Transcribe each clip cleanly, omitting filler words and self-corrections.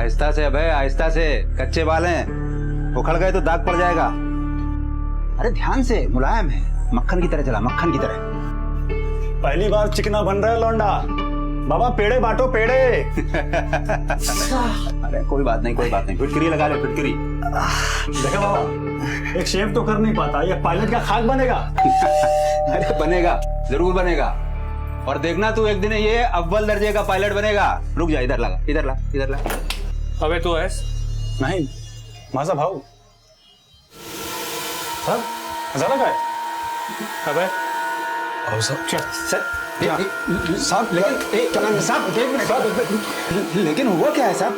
आहिस्ता से अबे, आहिस्ता से, कच्चे बाल हैं, उखड़ गए तो दाग पड़ जाएगा। अरे ध्यान से, मुलायम है, मक्खन की तरह चला, मक्खन की तरह। पहली बार चिकना बन रहा है लौंडा। बाबा पेड़े बांटो पेड़े। अरे कोई बात नहीं, कोई बात नहीं, फिटकरी लगा ले, फिटकरी। देखा बाबा, एक शेफ तो कर नहीं पाता, ये पायलट का खाक बनेगा। अरे बनेगा, जरूर बनेगा। और देखना तू, एक दिन ये अव्वल दर्जे का पायलट बनेगा। रुक जा, इधर लगा, इधर ला, इधर ला। अबे तू ऐस नहीं, माझा भाऊ। सर, जरा काय? अबे साहब, लेकिन हुआ क्या है साहब?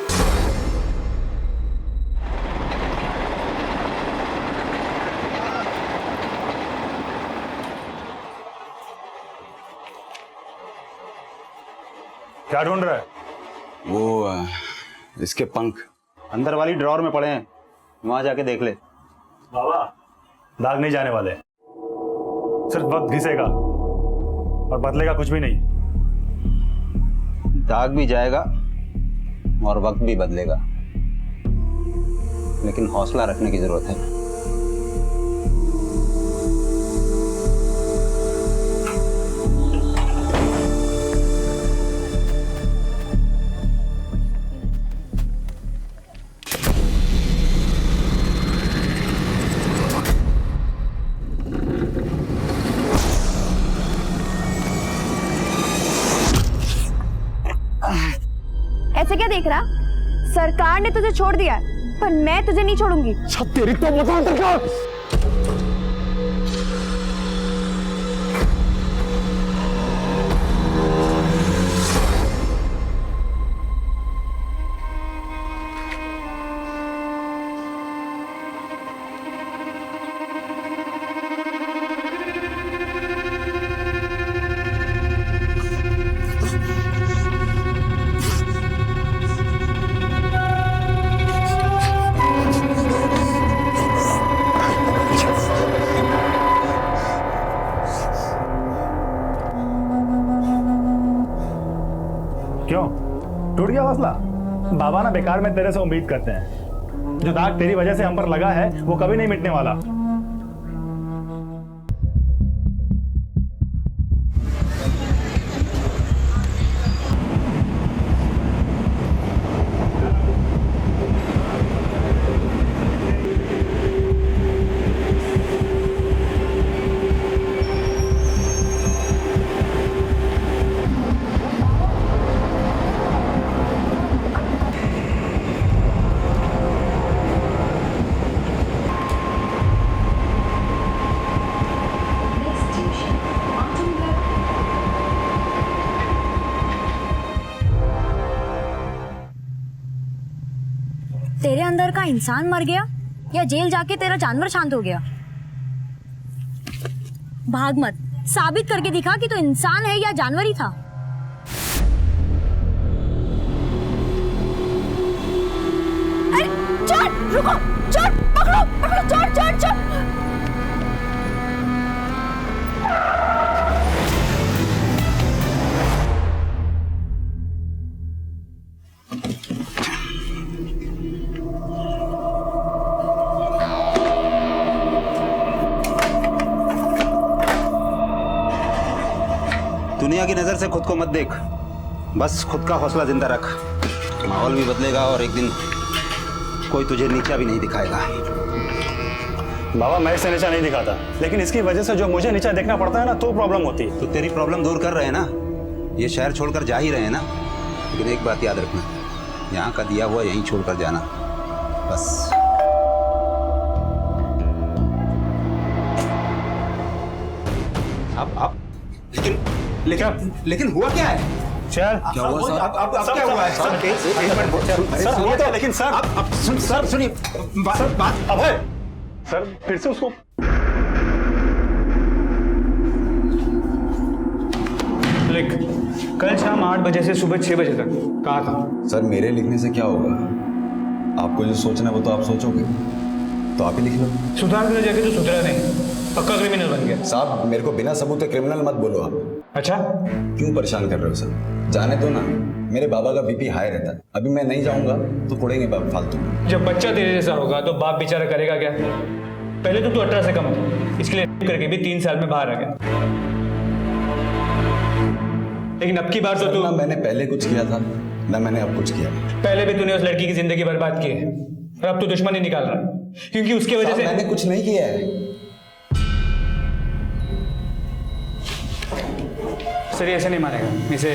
क्या ढूंढ रहा है? वो इसके पंख अंदर वाली ड्रॉर में पड़े हैं, वहां जाके देख ले। बाबा, दाग नहीं जाने वाले, सिर्फ वक्त घिसेगा और बदलेगा कुछ भी नहीं। दाग भी जाएगा और वक्त भी बदलेगा, लेकिन हौसला रखने की जरूरत है। ऐसे क्या देख रहा? सरकार ने तुझे छोड़ दिया, पर मैं तुझे नहीं छोड़ूंगी। तेरी तो बता। क्यों टूट गया हौसला? बाबा ना बेकार में तेरे से उम्मीद करते हैं। जो दाग तेरी वजह से हम पर लगा है वो कभी नहीं मिटने वाला। तेरे अंदर का इंसान मर गया या जेल जाके तेरा जानवर शांत हो गया? भाग मत, साबित करके दिखा कि तू इंसान है या जानवर ही था। अरे चोर, रुको, चोर, पकड़ो, पकड़ो, चोर, चोर, चोर। दुनिया की नजर से खुद को मत देख, बस खुद का हौसला जिंदा रख। माहौल भी बदलेगा और एक दिन कोई तुझे नीचा भी नहीं दिखाएगा। बाबा, मैं इसे नीचा नहीं दिखाता, लेकिन इसकी वजह से जो मुझे नीचा देखना पड़ता है ना, तो प्रॉब्लम होती है। तो तेरी प्रॉब्लम दूर कर रहे हैं ना, ये शहर छोड़कर जा ही रहे हैं ना। लेकिन एक बात याद रखना, यहाँ का दिया हुआ यहीं छोड़कर जाना, बस। अब लेकिन हुआ क्या है? चल, क्या हुआ सर? अब क्या हुआ है सर? सर हुआ तो, लेकिन सर अब सर सुनिए बात। अभय सर, फिर से उसको लिख, कल शाम 8 बजे से सुबह 6 बजे तक कहा था। सर मेरे लिखने से क्या होगा? आपको जो सोचना है वो तो आप सोचोगे, तो आप ही लिख लो। सुधार कर जाके तो सुधरा नहीं, पक्का क्रिमिनल बन गया। साहब मेरे को बिना सबूत के क्रिमिनल मत बोलो आप। अच्छा, क्यों परेशान कर रहे हो सर? जाने दो ना। मेरे बाबा का बीपी हाई रहता है, अभी मैं नहीं जाऊंगा तो कोड़ेंगे बाप फालतू में। जब बच्चा तेरे जैसा होगा तो बाप बेचारा करेगा क्या? पहले तो तू 18 से कम था, इसके लिए करके भी 3 साल में बाहर आ गया। लेकिन अब की बार तो तू, ना मैंने पहले कुछ किया था ना मैंने अब कुछ किया। पहले भी तूने उस लड़की की जिंदगी बर्बाद की है और अब तू दुश्मनी निकाल रहा है, क्योंकि उसकी वजह से मैंने कुछ नहीं किया है। सर ये ऐसे नहीं मानेगा इसे।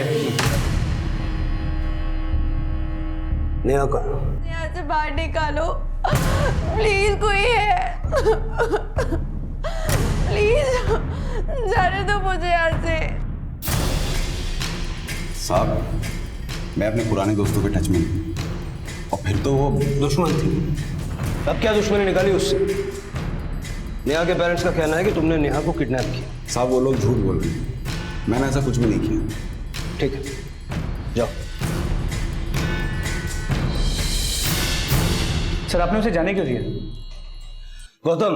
नेहा का यहाँ से बाहर निकालो प्लीज, कोई है प्लीज जाने दो मुझे यहाँ से। साहब मैं अपने पुराने दोस्तों के टच में हूं। और फिर तो वो दुश्मन थी, अब क्या दुश्मनी निकाली उससे? नेहा के पेरेंट्स का कहना है कि तुमने नेहा को किडनैप किया। साहब वो लोग झूठ बोल रहे हैं, मैंने ऐसा कुछ भी नहीं किया। ठीक है, जाओ। सर आपने उसे जाने क्यों दिया? गौतम,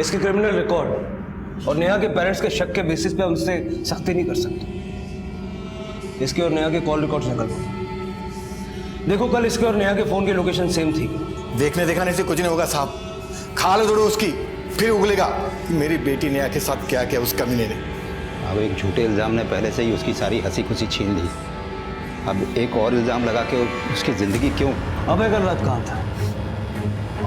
इसके क्रिमिनल रिकॉर्ड और नेहा के पेरेंट्स के शक के बेसिस पे उनसे सख्ती नहीं कर सकते। इसके और नेहा के कॉल रिकॉर्ड्स निकलो। देखो कल इसके और नेहा के फोन की लोकेशन सेम थी। देखने दिखाने से कुछ नहीं होगा साहब, खाल जोड़ो उसकी, फिर उगलेगा कि मेरी बेटी नेहा के साथ क्या क्या उस कमीने ने। अब एक झूठे इल्ज़ाम ने पहले से ही उसकी सारी हंसी खुशी छीन ली, अब एक और इल्ज़ाम लगा के उसकी ज़िंदगी क्यों? अबे कल रात कहाँ था?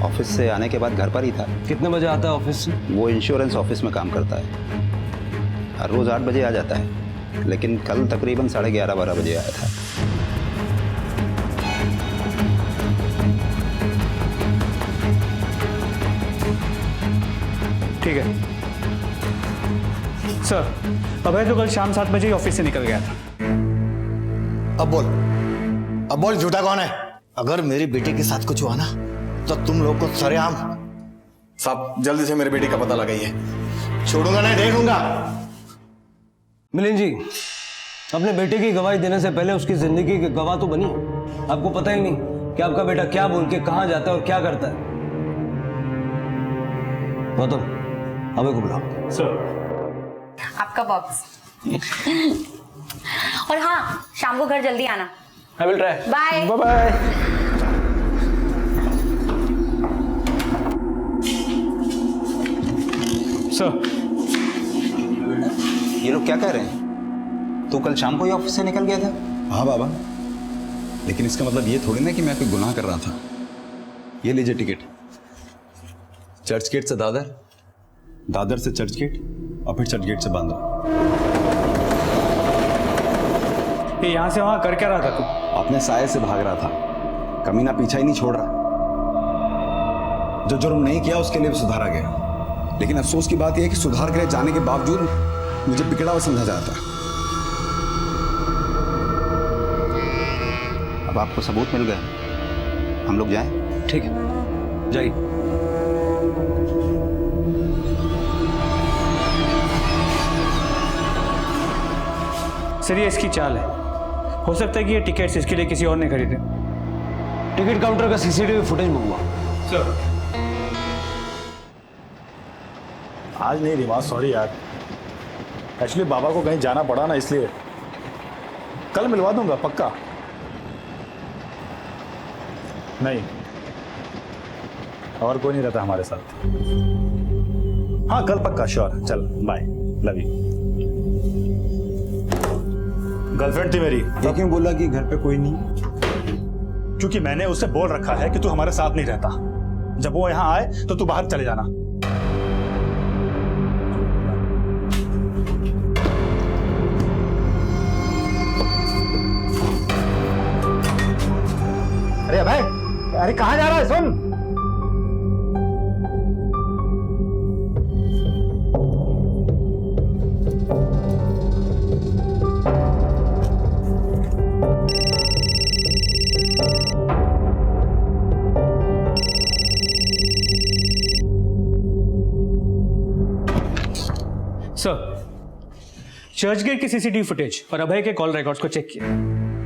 ऑफिस से आने के बाद घर पर ही था। कितने बजे आता है ऑफिस से? वो इंश्योरेंस ऑफिस में काम करता है, हर रोज़ 8 बजे आ जाता है, लेकिन कल तकरीबन 11:30-12 बजे आया था। ठीक है सर, अभय तो कल शाम 7 बजे ही ऑफिस से निकल गया था। अब बोल झूठा कौन है? अगर मेरी बेटी के साथ कुछ हुआ ना तो तुम लोग को सरेआम। साहब जल्दी से मेरी बेटी का पता लगाइए, छोड़ूंगा नहीं, देखूंगा। मिलिंद जी, अपने बेटे की गवाही देने से पहले उसकी जिंदगी की गवाह तो बनी। आपको पता ही नहीं कि आपका बेटा क्या बोल के कहां जाता है और क्या करता है। गौतम, अबे को बुलाओ। सर आपका बॉक्स। और हाँ, शाम को घर जल्दी आना। I will try. Bye bye. Sir ये लोग क्या कह रहे हैं? तू कल शाम को ही ऑफिस से निकल गया था? हाँ बाबा, लेकिन इसका मतलब ये थोड़ी ना कि मैं कोई गुनाह कर रहा था। ये लीजिए टिकट, चर्च गेट से दादर, दादर से चर्च गेट और फिर चर्च गेट से बांद्रा। ये यहाँ से वहाँ कर क्या रहा था तू? अपने साये से भाग रहा था, कमीना पीछा ही नहीं छोड़ रहा। जो जुर्म नहीं किया उसके लिए भी सुधारा गया, लेकिन अफसोस की बात यह है कि सुधार के लिए जाने के बावजूद मुझे बिगड़ा हुआ समझा जाता है। अब आपको सबूत मिल गए, हम लोग जाएं? ठीक है, जाइए। सर ये इसकी चाल है, हो सकता है कि ये टिकट्स इसके लिए किसी और ने खरीदे। टिकट काउंटर का सीसीटीवी फुटेज मंगवा। सर आज नहीं रिवाज, सॉरी यार, एक्चुअली बाबा को कहीं जाना पड़ा ना, इसलिए कल मिलवा दूंगा पक्का। नहीं, और कोई नहीं रहता हमारे साथ। हाँ कल पक्का, श्योर। चल बाय, लव यू। गर्लफ्रेंड थी मेरी। ये क्यों बोला कि घर पे कोई नहीं? क्योंकि मैंने उससे बोल रखा है कि तू हमारे साथ नहीं रहता, जब वो यहाँ आए तो तू बाहर चले जाना। अरे भाई, अरे कहाँ जा रहा है? सुन, सर, चर्च गेट की सीसीटीवी फुटेज और अभय के कॉल रिकॉर्ड्स को चेक किया।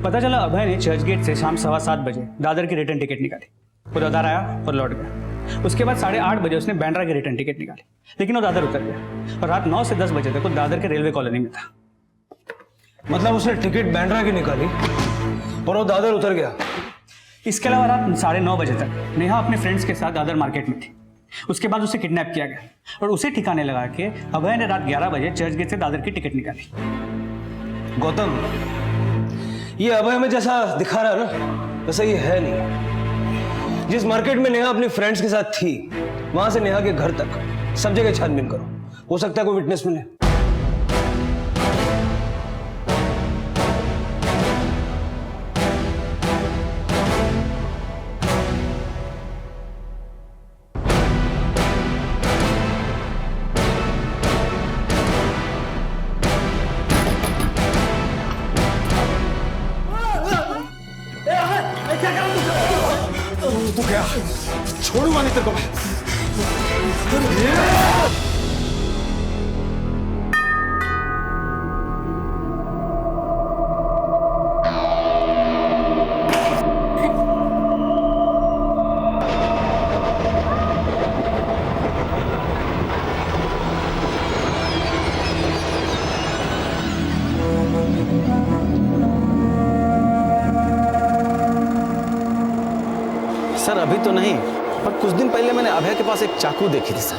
पता चला अभय ने चर्च गेट से शाम 7:15 बजे दादर की रिटर्न टिकट निकाली। वो दादर आया और लौट गया। उसके बाद 8:30 बजे उसने बांद्रा की रिटर्न टिकट निकाली, लेकिन वो दादर उतर गया और रात 9 से 10 बजे तक वो दादर के रेलवे कॉलोनी में था। मतलब उसने टिकट बांद्रा की निकाली और वो दादर उतर गया। इसके अलावा रात 9:30 बजे तक नेहा अपने फ्रेंड्स के साथ दादर मार्केट में थी। उसके बाद उसे किडनैप किया गया और उसे ठिकाने लगा के अभय ने रात 11 बजे चर्च गेट से दादर की टिकट निकाली। गौतम, ये अभय में जैसा दिखा रहा है ना, वैसा ये है नहीं। जिस मार्केट में नेहा अपने फ्रेंड्स के साथ थी, वहां से नेहा के घर तक सब जगह छानबीन करो, हो सकता है कोई विटनेस मिले। तू क्या छोड़ूंगा नहीं तेरे को मैं। सर अभी तो नहीं, पर कुछ दिन पहले मैंने अभय के पास एक चाकू देखी थी सर।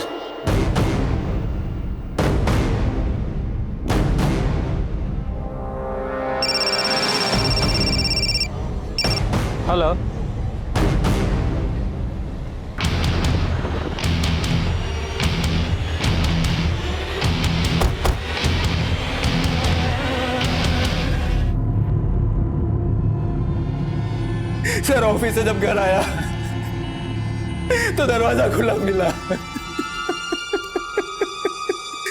हेलो, सर ऑफिस से जब घर आया तो दरवाजा खुला मिला।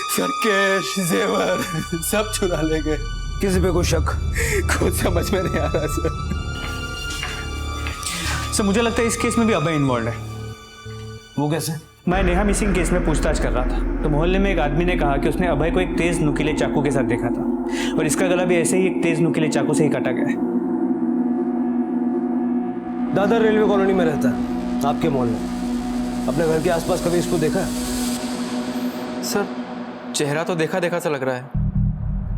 सर कैश जेवर सब चुरा ले गए। किसी पे कोई शक? कुछ समझ में नहीं आ रहा सर। सर मुझे लगता है इस केस में भी अभय इन्वॉल्व है। वो कैसे? मैं नेहा मिसिंग केस में पूछताछ कर रहा था तो मोहल्ले में एक आदमी ने कहा कि उसने अभय को एक तेज नुकीले चाकू के साथ देखा था और इसका गला भी ऐसे ही एक तेज नुकीले चाकू से ही काटा गया है। दादर रेलवे कॉलोनी में रहता है, आपके मोहल्ले। अपने घर के आसपास कभी इसको देखा है? सर चेहरा तो देखा देखा सा लग रहा है,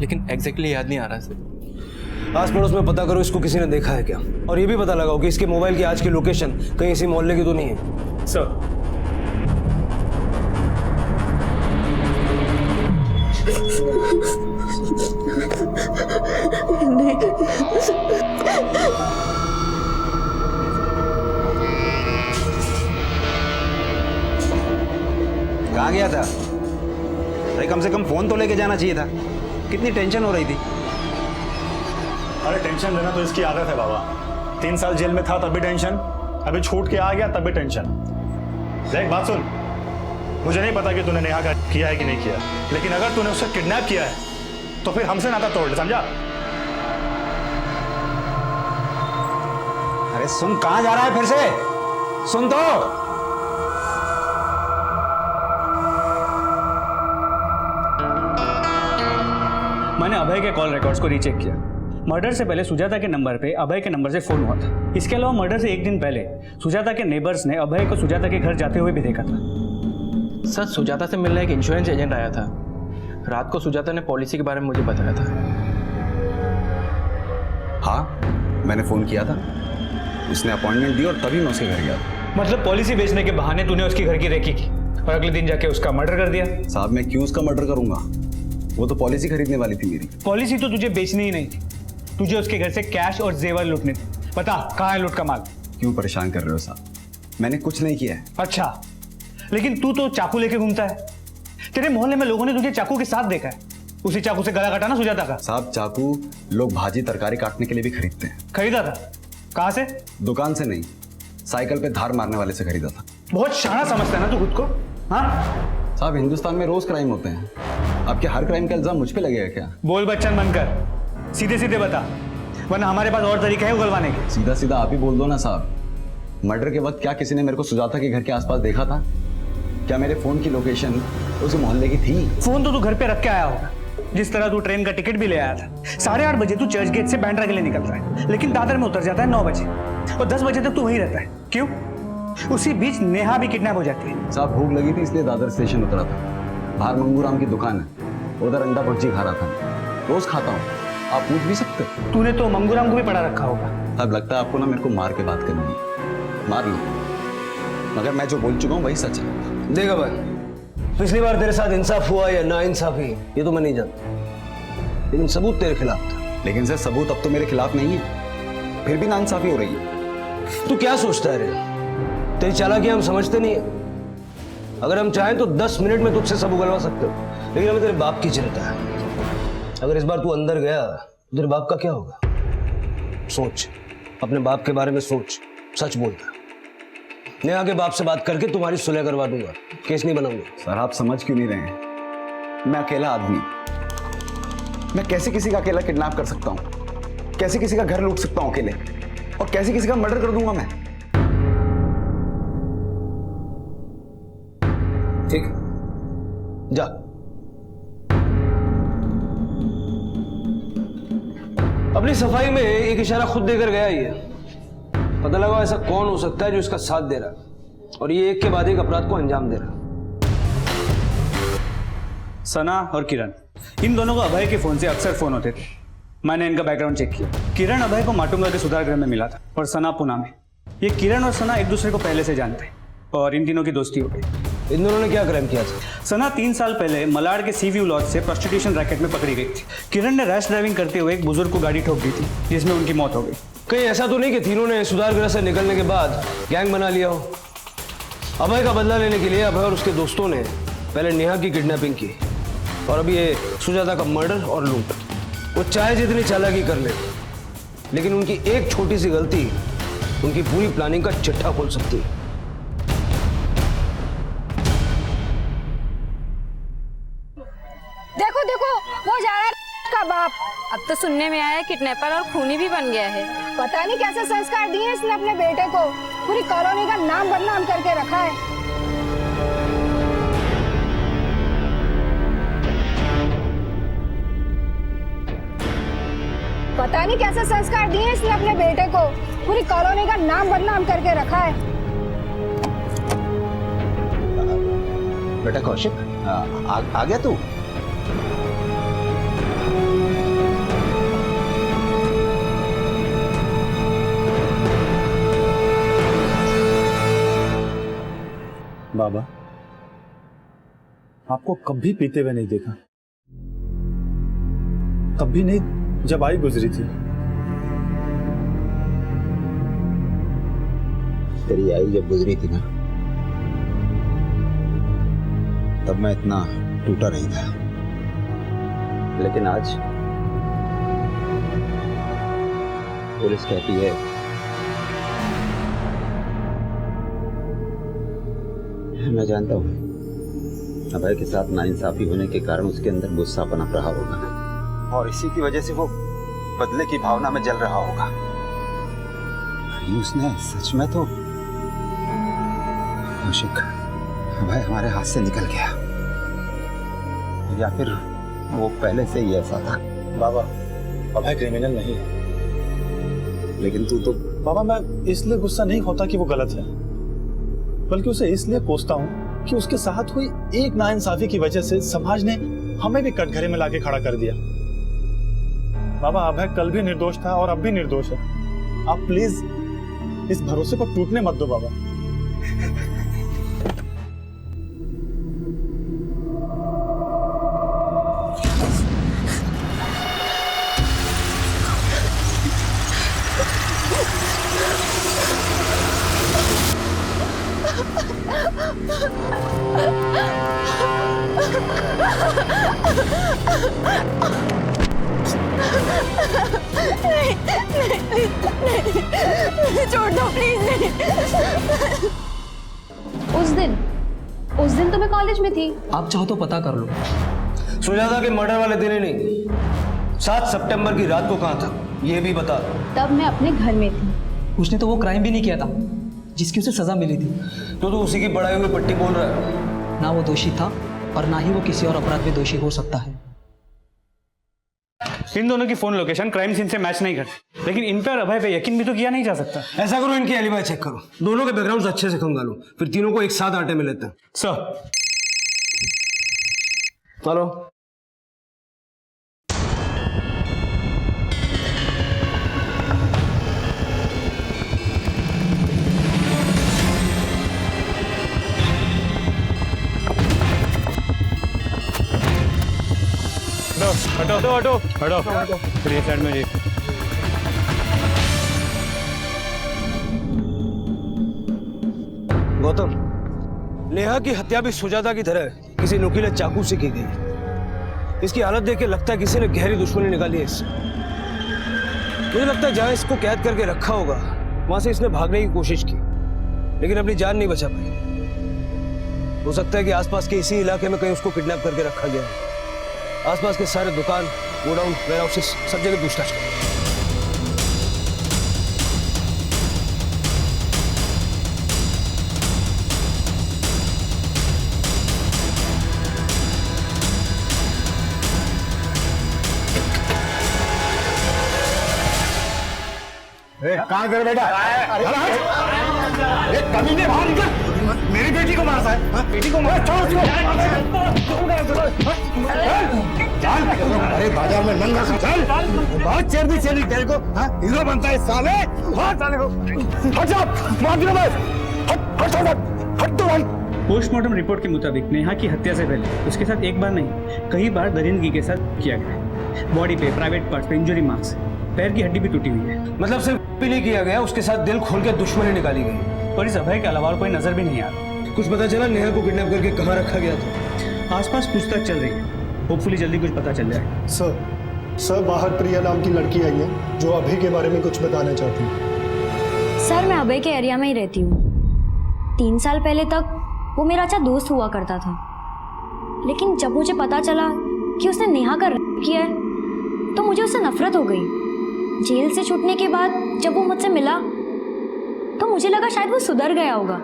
लेकिन एग्जैक्टली याद नहीं आ रहा सर। आस पड़ोस में पता करो इसको किसी ने देखा है क्या, और ये भी पता लगाओ कि इसके मोबाइल की आज की लोकेशन कहीं इसी मोहल्ले की तो नहीं है। सर कहाँ गया था? अरे कम से कम फोन तो लेके जाना चाहिए था। कितनी टेंशन हो रही थी। अरे टेंशन लेना तो इसकी आदत है बाबा। 3 साल जेल में था तब भी टेंशन, अभी छूट के आ गया तब भी टेंशन। देख बात सुन, मुझे नहीं पता कि तूने नेहा का किया है कि नहीं किया, लेकिन अगर तूने उसे किडनैप किया है तो फिर हमसे नाता तोड़ ले, समझा? अरे सुन, कहाँ जा रहा है फिर से? सुन तो। मैंने अभय के कॉल रिकॉर्ड्स को रीचेक किया। मर्डर से पहले सुजाता के नंबर पे अभय के नंबर से फोन हुआ था। इसके अलावा मर्डर से एक दिन पहले सुजाता के नेबर्स ने अभय को सुजाता के घर जाते हुए भी देखा था। सर सुजाता से मिलने एक इंश्योरेंस एजेंट आया था। रात को सुजाता ने पॉलिसी के बारे में मुझे बताया था। हाँ मैंने फोन किया था, उसने अपॉइंटमेंट दी और तभी मैं उसके घर गया था। मतलब पॉलिसी बेचने के बहाने तूने उसके घर की रेकी की और अगले दिन जाके उसका मर्डर कर दिया। साहब मैं क्यों उसका मर्डर करूंगा, वो तो पॉलिसी खरीदने वाली थी मेरी। पॉलिसी तो तुझे बेचनी ही नहीं थी, तुझे उसके घर से कैश और जेवर लूटने थे। बता कहाँ है लूट का माल? क्यों परेशान कर रहे हो साहब, मैंने कुछ नहीं किया है। अच्छा, लेकिन तू तो चाकू लेके घूमता है। तेरे मोहल्ले में लोगों ने तुझे चाकू के साथ देखा है। उसी चाकू से गला काटा ना सुजाता का? साहब चाकू लोग भाजी तरकारी काटने के लिए भी खरीदते हैं। खरीदा था? कहाँ से? दुकान से नहीं, साइकिल पे धार मारने वाले से खरीदा था। बहुत शाना समझता है ना तू खुद को? हाँ साहब हिंदुस्तान में रोज क्राइम होते हैं, आपके हर क्राइम का इल्जाम मुझ पे लगेगा क्या? बोल बच्चन बनकर, सीधे सीधे बता, वरना हमारे पास और तरीके हैं उगलवाने के। सीधा सीधा आप ही बोल दो ना साहब। मर्डर के वक्त क्या किसी ने मेरे को सुजाता के घर के आसपास देखा था? क्या मेरे फोन की लोकेशन उस मोहल्ले की थी? फोन तो तू घर पे रख के आया होगा। जिस तरह तू ट्रेन का टिकट भी ले आया था। 8:30 बजे तू चर्च गेट से बांद्रा के लिए निकलता है, लेकिन दादर में उतर जाता है 9 बजे और 10 बजे तक तू वहीं रहता है। क्यों? उसी बीच नेहा भी किडनैप हो जाती है। साहब भूख लगी थी इसलिए दादर स्टेशन उतरा था। बाहर मंगूराम की दुकान है, उधर अंडा भुर्जी खा रहा था। रोज खाता हूँ। आप पूछ भी सकते हो। तूने तो मंगूराम को भी पढ़ा रखा होगा। अब लगता है आपको ना मेरे को मार के बात करनी है। मार लो, मगर मैं जो बोल चुका हूँ वही सच है। देखा भाई, पिछली बार तेरे साथ इंसाफ हुआ या ना इंसाफी ये तो मैं नहीं जानता, लेकिन सबूत तेरे खिलाफ था। लेकिन सर सबूत अब तो मेरे खिलाफ नहीं है, फिर भी नाइंसाफी हो रही है। तू क्या सोचता है रे? तेरी चालाकी हम समझते नहीं है। अगर हम चाहें तो 10 मिनट में तुझसे सब उगलवा सकते हो, लेकिन हमें तेरे बाप की चिंता है। अगर इस बार तू अंदर गया तो तेरे बाप का क्या होगा? सोच, अपने बाप के बारे में सोच, सच बोलता। नेहा के बाप से बात करके तुम्हारी सुलह करवा दूंगा, केस नहीं बनाऊंगा। सर आप समझ क्यों नहीं रहे हैं? मैं अकेला आदमी, मैं कैसे किसी का अकेला किडनैप कर सकता हूं? कैसे किसी का घर लूट सकता हूं अकेले? और कैसे किसी का मर्डर कर दूंगा मैं? ठीक, जा। अपनी सफाई में एक इशारा खुद देकर गया ही है। पता लगा ऐसा कौन हो सकता है जो इसका साथ दे रहा है और ये एक के बाद एक अपराध को अंजाम दे रहा है। सना और किरण, इन दोनों को अभय के फोन से अक्सर फोन होते थे। मैंने इनका बैकग्राउंड चेक किया। किरण अभय को माटुंगा के सुधार गृह में मिला था और सना पुणे में। ये किरण और सना एक दूसरे को पहले से जानते और इन तीनों की दोस्ती हो गई। इन दोनों ने क्या क्राइम किया था? सना 3 साल पहले मलाड के सी व्यू लॉज से प्रोस्टिट्यूशन रैकेट में पकड़ी गई थी। किरण ने रैश ड्राइविंग करते हुए एक बुजुर्ग को गाड़ी ठोक दी थी, जिसमें उनकी मौत हो गई। कहीं ऐसा तो नहीं कि तीनों ने सुधार गृह से निकलने के बाद गैंग बना लिया हो? अभय का बदला लेने के लिए अभय और उसके दोस्तों ने पहले नेहा की किडनैपिंग की और अभी ये सुजाता का मर्डर और लूट। वो चाहे जितनी चालाकी कर ले, लेकिन उनकी एक छोटी सी गलती उनकी पूरी प्लानिंग का चिट्ठा खोल सकती है। देखो देखो, वो जा रहा है का बाप। अब तो सुनने में आया है किडनैपर और खूनी भी बन गया है। पता नहीं कैसे संस्कार दिए इसने अपने बेटे को, पूरी कॉलोनी का नाम बदनाम करके रखा है। पता नहीं कैसे संस्कार दिए इसने अपने बेटे को, पूरी कॉलोनी का नाम बदनाम करके रखा है। बेटा कौशिक, आ गया तू? बाबा, आपको कभी पीते हुए नहीं देखा, कभी नहीं जब आई गुजरी थी। तेरी आई जब गुजरी थी ना, तब मैं इतना टूटा नहीं था, लेकिन आज पुलिस कहती है मैं जानता हूँ अभय के साथ नाइंसाफी होने के कारण उसके अंदर गुस्सा पनप रहा होगा और इसी की वजह से वो बदले की भावना में जल रहा होगा। कहीं उसने सच में तो कौशिक, अभय हमारे हाथ से निकल गया या फिर वो पहले से ही ऐसा था? बाबा, अभय क्रिमिनल नहीं है। लेकिन तू तो बाबा, मैं इसलिए गुस्सा नहीं होता कि वो गलत है, बल्कि उसे इसलिए कोसता हूं कि उसके साथ हुई एक नाइंसाफी की वजह से समाज ने हमें भी कटघरे में लाके खड़ा कर दिया। बाबा, अभय कल भी निर्दोष था और अब भी निर्दोष है। आप प्लीज इस भरोसे को टूटने मत दो बाबा। नहीं, छोड़ दो प्लीज। नहीं। उस दिन तो मैं कॉलेज में थी। आप चाहो तो पता कर लो। सुजाता के मर्डर वाले दिन ही नहीं, 7 सितंबर की रात को कहाँ था ये भी बता। तब मैं अपने घर में थी। उसने तो वो क्राइम भी नहीं किया था जिसकी उसे सजा मिली थी। तो उसी की बढ़ाई हुई पट्टी बोल रहा है। ना वो दोषी था और ना ही वो किसी और अपराध में दोषी हो सकता है। इन दोनों की फोन लोकेशन क्राइम सीन से मैच नहीं करती, लेकिन इन पर अभय पे यकीन भी तो किया नहीं जा सकता। ऐसा करो, इनकी एलिबाई चेक करो, दोनों के बैकग्राउंड अच्छे से खंगालो, फिर तीनों को एक साथ आटे में लेते हैं। सर। हेलो, हटो हटो हटो फिर ये साइड में जी। गौतम, नेहा की हत्या भी सुजाता की तरह किसी नुकीले चाकू से की गई। इसकी हालत देख के लगता है किसी ने गहरी दुश्मनी निकाली है इससे। मुझे लगता है जहां इसको कैद करके रखा होगा वहां से इसने भागने की कोशिश की, लेकिन अपनी जान नहीं बचा पाई। हो सकता है कि आसपास के इसी इलाके में कहीं उसको किडनैप करके रखा गया है। आसपास के सारे दुकान, गोडाउन, वेयरहाउसेस सब जगह पूछताछ करें। कहाँ कर बेटा? अरे कमीने बाहर निकल! मेरी बेटी को मारा है? बेटी को मारा? छोड़ उसको! चल! अरे बाजार में नंगा सा चल! बहुत चर्बी चली तेरे को, हाँ? हीरो बनता है साले! हाँ साले को! हट जा! मार दिया मैं! हट तो भाई! पोस्टमार्टम रिपोर्ट के मुताबिक नेहा की हत्या से पहले उसके साथ एक बार नहीं कई बार दरिंदगी के साथ किया गया। बॉडी पे, प्राइवेट पार्ट्स पे इंजरी मार्क्स, पैर की हड्डी भी टूटी हुई है। मतलब सिर्फ भी नहीं किया गया, उसके साथ दिल खोल के दुश्मनी निकाली गई। और इस अभय के अलावा कोई नजर भी नहीं आ रहा। कुछ पता चला नेहा को किडनैप करके कहाँ रखा गया था? आसपास पूछताछ चल रही है, होपफुली जल्दी कुछ पता चल जाए। सर बाहर प्रिया नाम की लड़की आई है जो अभय के बारे में कुछ बताना चाहती है। सर मैं अभय के एरिया में ही रहती हूँ। 3 साल पहले तक वो मेरा अच्छा दोस्त हुआ करता था, लेकिन जब मुझे पता चला कि उसने नेहा का रेप किया है तो मुझे उससे नफरत हो गई। जेल से छूटने के बाद जब वो मुझसे मिला तो मुझे लगा शायद वो सुधर गया होगा,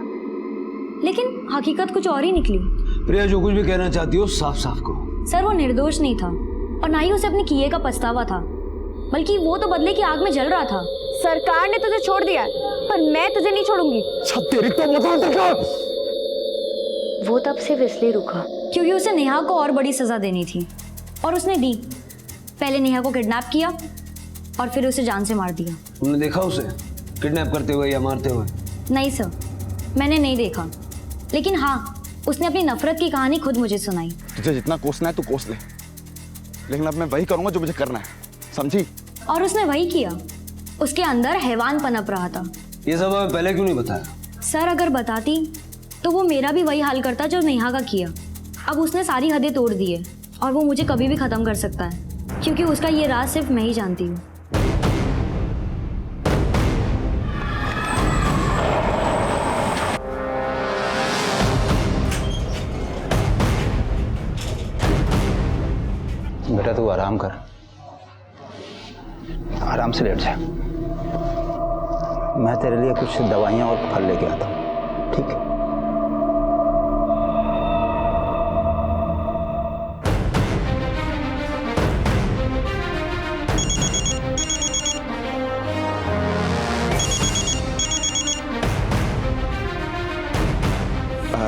लेकिन हकीकत कुछ और ही निकली। प्रिया जो कुछ भी कहना चाहती हो साफ साफ कहो। सर वो निर्दोष नहीं था और ना ही उसे अपने किए का पछतावा था, बल्कि वो तो बदले की आग में जल रहा था। सरकार ने तुझे छोड़ दिया पर मैं तुझे नहीं छोड़ूंगी। तेरी तो मकान देखा। वो तब सिर्फ इसलिए रुका क्योंकि उसे नेहा को और बड़ी सजा देनी थी, और उसने दी। पहले नेहा को किडनैप किया और फिर उसे जान से मार दिया। तुमने देखा उसे किडनैप करते हुए या मारते हुए? नहीं सर, मैंने नहीं देखा, लेकिन हाँ उसने अपनी नफरत की कहानी खुद मुझे सुनाई। तुझे जितना कोसना है तू कोस ले, लेकिन अब मैं वही करूंगा जो मुझे करना है, समझी? और उसने वही किया। उसके अंदर हैवान पनप रहा था। ये सब हमें पहले क्यों नहीं बताया? सर अगर बताती तो वो मेरा भी वही हाल करता जो नेहा का किया। अब उसने सारी हदें तोड़ दी है और वो मुझे कभी भी खत्म कर सकता है, क्योंकि उसका ये राज सिर्फ मैं ही जानती हूँ। बेटा तू आराम कर, आराम से लेट जा। मैं तेरे लिए कुछ दवाइयाँ और फल लेके आता हूँ, ठीक है?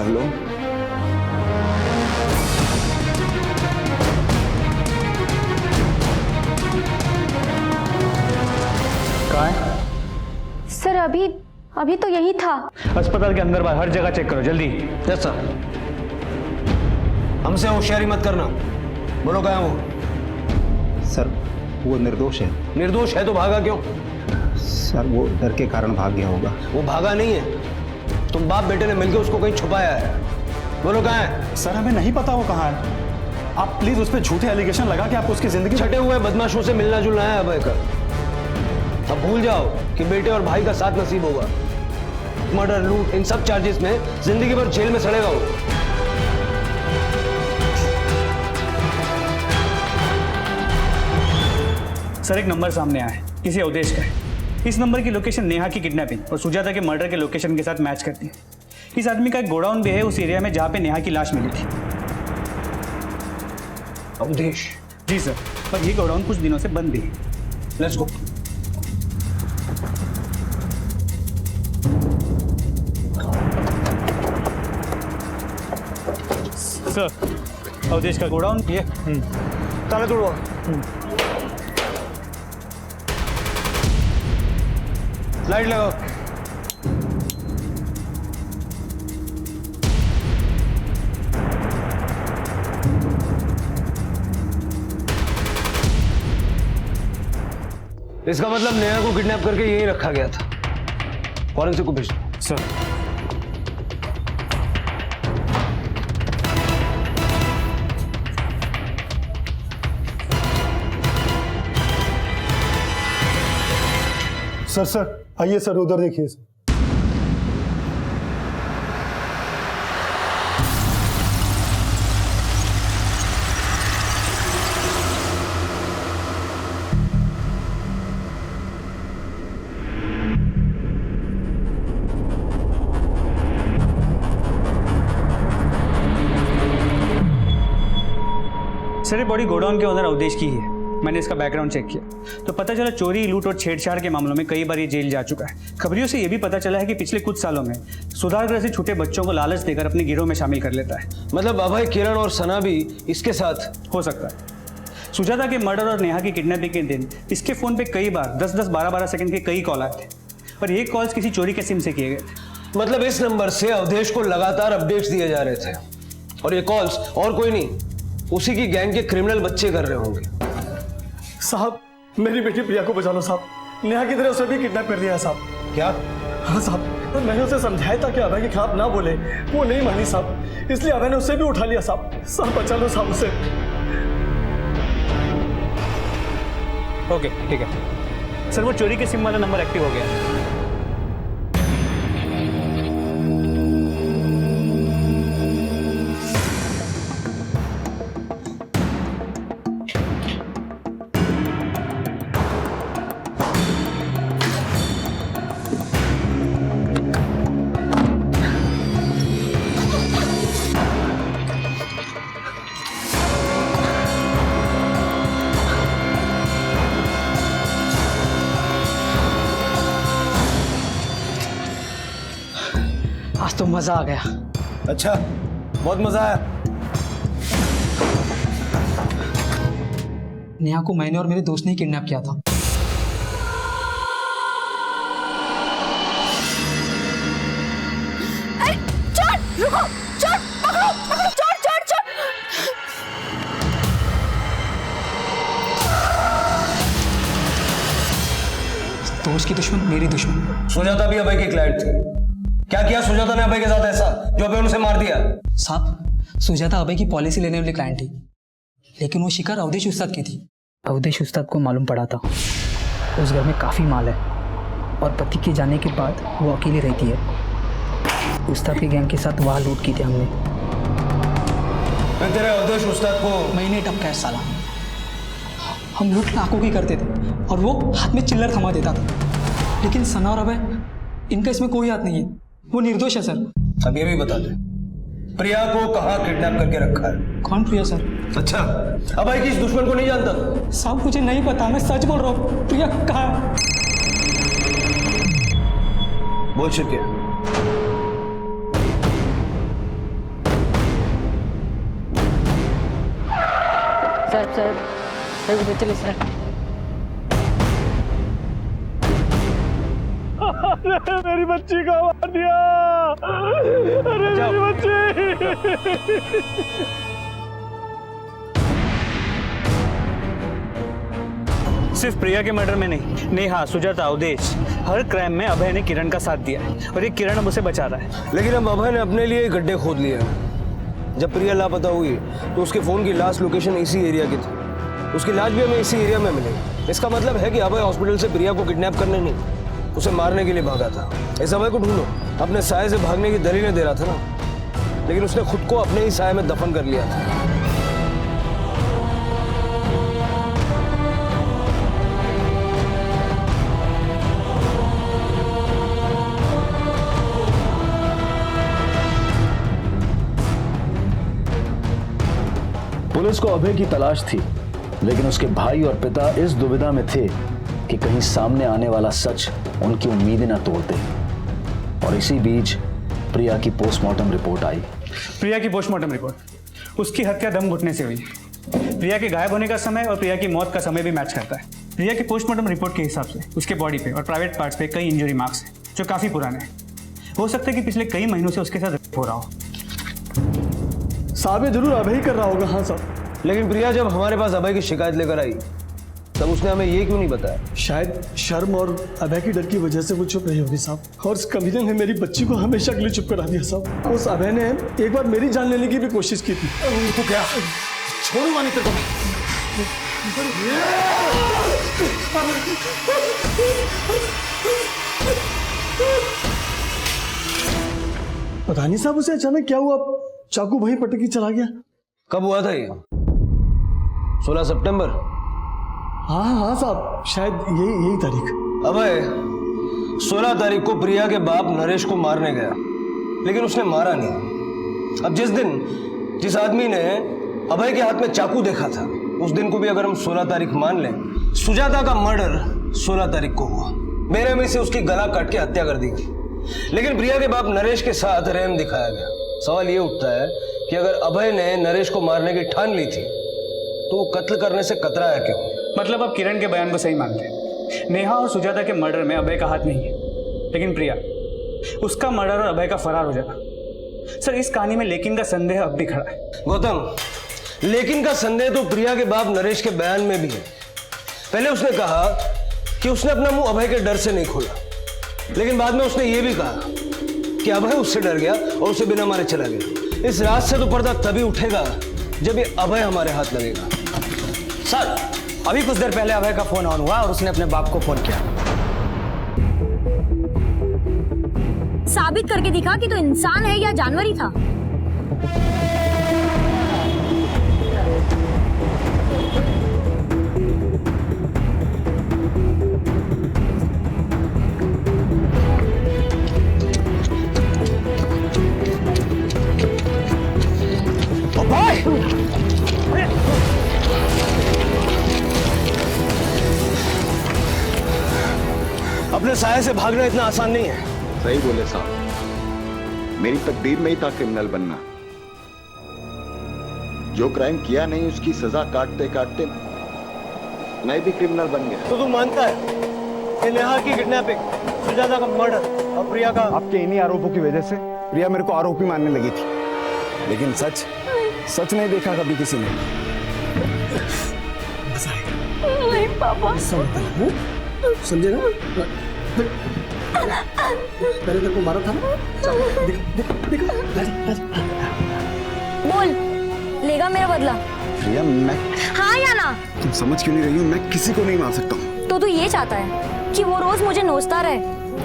हेलो, कहाँ है? सर अभी तो यही था। अस्पताल के अंदर बाहर हर जगह चेक करो जल्दी। Yes sir. हमसे होशियारी मत करना। बोलो कहाँ है वो? सर वो निर्दोष है। निर्दोष है तो भागा क्यों? सर वो डर के कारण भाग गया होगा। वो भागा नहीं है, तुम बाप बेटे ने मिलकर उसको कहीं छुपाया है। बोलो कहाँ है? सर हमें नहीं पता वो कहाँ है। आप प्लीज उस पर झूठे एलिगेशन लगा के आप उसकी जिंदगी छटे हुए बदमाशों से मिलना जुलना है अभय का। अब भूल जाओ कि बेटे और भाई का साथ नसीब होगा। मर्डर, लूट, इन सब चार्जेस में जिंदगी भर जेल में सड़ेगा वो। सर एक नंबर सामने आया है, किसी अवधेश का है। इस नंबर की लोकेशन नेहा की किडनैपिंग और सुजाता के मर्डर के लोकेशन के साथ मैच करती है। इस आदमी का एक गोडाउन भी है उस एरिया में जहां पे नेहा की लाश मिली थी। अवधेश? जी सर, पर ये गोडाउन कुछ दिनों से बंद भी है। Let's go. सर अवधेश का गोडाउन ये ताला तोड़ो। लाइट लगाओ। इसका मतलब नेहा को किडनैप करके यहीं रखा गया था। फॉरेंसिक को भेज दो। सर सर आइए सर, उधर देखिए सर। सर ये बॉडी गोडाउन के ओनर अवधेश की है। मैंने इसका बैकग्राउंड चेक किया तो पता चला चोरी, लूट और छेड़छाड़ के मामलों में कई बार ये जेल जा चुका है। खबरियों से ये भी पता चला है कि पिछले कुछ सालों में सुधार गृह से छूटे बच्चों को लालच देकर अपने गिरोह में शामिल कर लेता है। मतलब अभय, किरण और सना भी इसके साथ हो सकता है। सुजाता के मर्डर और नेहा की किडनैपिंग के दिन इसके फोन पे कई बार 10-10, 12-12 सेकंड के कई कॉल आए थे और ये कॉल्स किसी चोरी के सिम से किए गए थे। मतलब इस नंबर से अवधेश को लगातार अपडेट्स दिए जा रहे थे और ये कॉल्स और कोई नहीं, उसी की गैंग के क्रिमिनल बच्चे कर रहे होंगे। साहब मेरी बेटी प्रिया को बचा लो साहब, नेहा की तरह उसे भी किडनैप कर दिया है साहब। क्या? हाँ साहब, मैंने उसे समझाया था कि अभय के खिलाफ ना बोले, वो नहीं मानी साहब, इसलिए अभय ने उसे भी उठा लिया साहब। साहब बचा लो साहब उसे। ओके ठीक है सर, वो चोरी के सिम वाला नंबर एक्टिव हो गया है। आज तो मजा आ गया। अच्छा, बहुत मजा आया। नेहा को मैंने और मेरे दोस्त ने किडनैप किया था। अरे चोर, रुको, चोर, पकड़ो, पकड़ो, चोर, चोर, चोर। दोस्त की दुश्मन मेरी दुश्मन। सुजाता भी अभय की क्लाइंट थी। क्या किया सुजाता ने अभय के साथ ऐसा जो अभय उसे मार दिया? साहब, सुजाता अभय की पॉलिसी लेने वाली क्लाइंट थी, लेकिन वो शिकार अवधेश उस्ताद की थी। अवधेश उस्ताद को मालूम पड़ा था उस घर में काफी माल है और पति के जाने के बाद वो अकेली रहती है। उस्ताद के गैंग के साथ वहाँ लूट की थी हमने। तेरे अवधेश उस्ताद को मैंने टपका साला। हम लूट लाखों की करते थे और वो हाथ में चिल्लर थमा देता था। लेकिन सना और अभय, इनका इसमें कोई हाथ नहीं है, वो निर्दोष है सर। अब ये भी बता दे, प्रिया को कहाँ किडनैप करके रखा है? कौन प्रिया सर? अच्छा, अभय की इस दुश्मन को नहीं जानता? साहब मुझे नहीं पता, मैं सच बोल रहा हूँ। प्रिया कहाँ? बोल शिव क्या? सर चलिए सर। मेरी बच्ची को मार दिया। अरे मेरी बच्ची। सिर्फ प्रिया के मर्डर में नहीं, नेहा, सुजाता, अवधेश, हर क्राइम में अभय ने किरण का साथ दिया है और ये किरण अब उसे बचा रहा है। लेकिन अब अभय ने अपने लिए गड्ढे खोद लिए। जब प्रिया लापता हुई तो उसके फोन की लास्ट लोकेशन इसी एरिया की थी। उसकी लाश भी हमें इसी एरिया में मिली। इसका मतलब है कि अभय हॉस्पिटल से प्रिया को किडनैप करने नहीं, उसे मारने के लिए भागा था। इस अभय को ढूंढो। अपने साये से भागने की दलीलें दे रहा था ना, लेकिन उसने खुद को अपने ही साये में दफन कर लिया था। पुलिस को अभय की तलाश थी, लेकिन उसके भाई और पिता इस दुविधा में थे कि कहीं सामने आने वाला सच उनकी उम्मीदें न तोड़ दे। और इसी बीच प्रिया की पोस्टमार्टम रिपोर्ट आई। प्रिया की पोस्टमार्टम रिपोर्ट, उसकी हत्या दम घुटने से हुई। प्रिया के गायब होने का समय और प्रिया की मौत का समय भी मैच करता है। प्रिया की पोस्टमार्टम रिपोर्ट के हिसाब से उसके बॉडी पे और प्राइवेट पार्ट्स पे कई इंजरी मार्क्स हैं जो काफी पुराने हैं। हो सकता है कि पिछले कई महीनों से उसके साथ रेप हो रहा हो। साहब ये जरूर अभय ही कर रहा होगा। हाँ साहब। लेकिन प्रिया जब हमारे पास अभय की शिकायत लेकर आई तब उसने हमें ये क्यों नहीं बताया? शायद शर्म और अभय की डर की वजह से वो चुप रही होगी साहब। और उस कमीने ने मेरी बच्ची को हमेशा के लिए चुप करा दिया साहब। उस अभय ने एक बार मेरी जान लेने की भी कोशिश की थी। तो क्या छोड़ूंगा नहीं तेरे को। पता नहीं साहब उसे अचानक क्या हुआ, चाकू वहीं पटक के चला गया। कब हुआ था ये? 16 सितंबर? हाँ साहब, शायद यही तारीख। अभय 16 तारीख को प्रिया के बाप नरेश को मारने गया, लेकिन उसने मारा नहीं। अब जिस आदमी ने अभय के हाथ में चाकू देखा था, उस दिन को भी अगर हम 16 तारीख मान लें, सुजाता का मर्डर 16 तारीख को हुआ। मेरे में से उसकी गला काट के हत्या कर दी गई, लेकिन प्रिया के बाप नरेश के साथ रहम दिखाया गया। सवाल ये उठता है कि अगर अभय ने नरेश को मारने की ठान ली थी, तो वो कत्ल करने से कतराया क्यों? मतलब आप किरण के बयान को सही मानते हैं? नेहा और सुजाता के मर्डर में अभय का हाथ नहीं है, लेकिन प्रिया, उसका मर्डर और अभय का फरार हो जाना। सर, इस कहानी में लेकिन का संदेह अब भी खड़ा है। गौतम, लेकिन का संदेह तो प्रिया के बाप नरेश के बयान में भी है। पहले उसने कहा कि उसने अपना मुंह अभय के डर से नहीं खोला, लेकिन बाद में उसने ये भी कहा कि अभय उससे डर गया और उसे बिना मारे चला गया। इस रात से तो पर्दा तभी उठेगा जब ये अभय हमारे हाथ लगेगा। सर, अभी कुछ देर पहले अभय का फोन ऑन हुआ और उसने अपने बाप को फोन किया। साबित करके दिखा कि तो इंसान है या जानवर ही था। अपने साये से भागना इतना आसान नहीं है। सही बोले साहब, मेरी तकदीर में ही था क्रिमिनल बनना। जो क्राइम किया नहीं उसकी सजा काटते काटते मैं भी क्रिमिनल बन गया। तो तू मानता है कि नेहा की किडनैपिंग, सुजाता का मर्डर और प्रिया का? आपके इन्हीं आरोपों की वजह से प्रिया मेरे को आरोपी मानने लगी थी, लेकिन सच नहीं देखा कभी किसी ने। नहीं पापा, समझे ना? पहले तेरे को मारा था ना? बोल, लेगा मेरा बदला? प्रिया, मैं हाँ या ना? तुम समझ क्यों नहीं रही हो? मैं किसी को नहीं मार सकता हूँ। तो तू ये चाहता है कि वो रोज मुझे नोचता रहे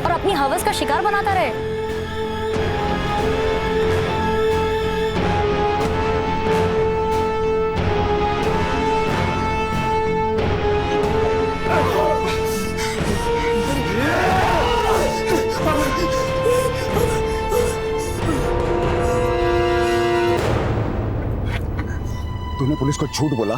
और अपनी हवस का शिकार बनाता रहे? तूने पुलिस को झूठ बोला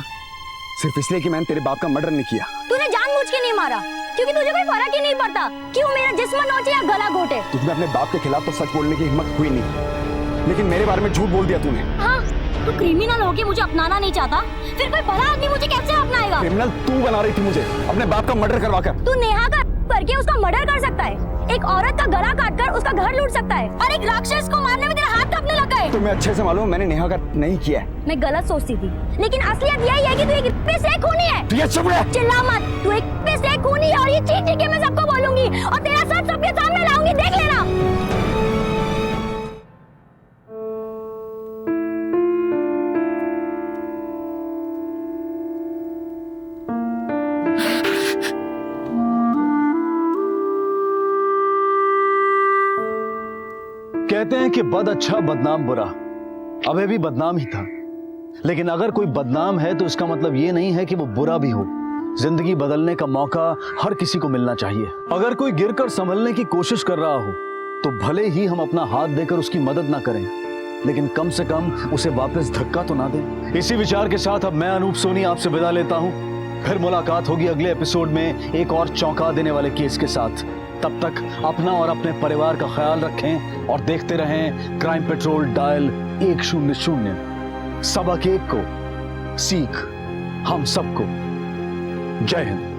सिर्फ इसलिए कि मैंने तेरे बाप का मर्डर नहीं किया। तूने जानबूझ के नहीं मारा, क्योंकि तुझे कोई फर्क ही नहीं पड़ता कि वो मेरा जिस्म नोचे या गला घोटे। तुझमें अपने बाप के खिलाफ तो सच बोलने की हिम्मत हुई नहीं, लेकिन मेरे बारे में झूठ बोल दिया तूने। हाँ, तू क्रिमिनल होके मुझे अपनाना नहीं चाहता, फिर कोई भला आदमी मुझे कैसे अपनाएगा? क्रिमिनल तू बना रही थी मुझे, अपने बाप का मर्डर करवाकर। तू नेहा का करके उसका मर्डर कर सकता है, एक औरत का गला काटकर उसका घर लूट सकता है, और एक राक्षस को मारने में तेरा हाथ कांपने लगा है। तुम्हें अच्छे से मालूम मैंने नेहा का नहीं किया है। मैं गलत सोचती थी, लेकिन असलियत यही है कि तू एक पिछले खूनी है। प्रिया चुप रह। चिल्ला मत, तू एक पिछले खूनी है और ये चीख चीख के मैं सबको बोलूंगी और तेरा सच सबके सामने लाऊंगी, देख लेना। कहते हैं कि बद अच्छा बदनाम बुरा। अभय भी बदनाम ही था, लेकिन अगर कोई बदनाम है तो इसका मतलब ये नहीं है कि वो बुरा भी हो। जिंदगी बदलने का मौका हर किसी को मिलना चाहिए। अगर कोई गिरकर संभलने की कोशिश कर रहा हो तो भले ही हम अपना हाथ देकर उसकी मदद ना करें, लेकिन कम से कम उसे वापस धक्का तो ना दें। इसी विचार के साथ अब मैं अनूप सोनी आपसे विदा लेता हूं। फिर मुलाकात होगी अगले एपिसोड में एक और चौंका देने वाले केस के साथ। तब तक अपना और अपने परिवार का ख्याल रखें और देखते रहें क्राइम पेट्रोल डायल 100। सबक एक को सीख हम सबको। जय हिंद।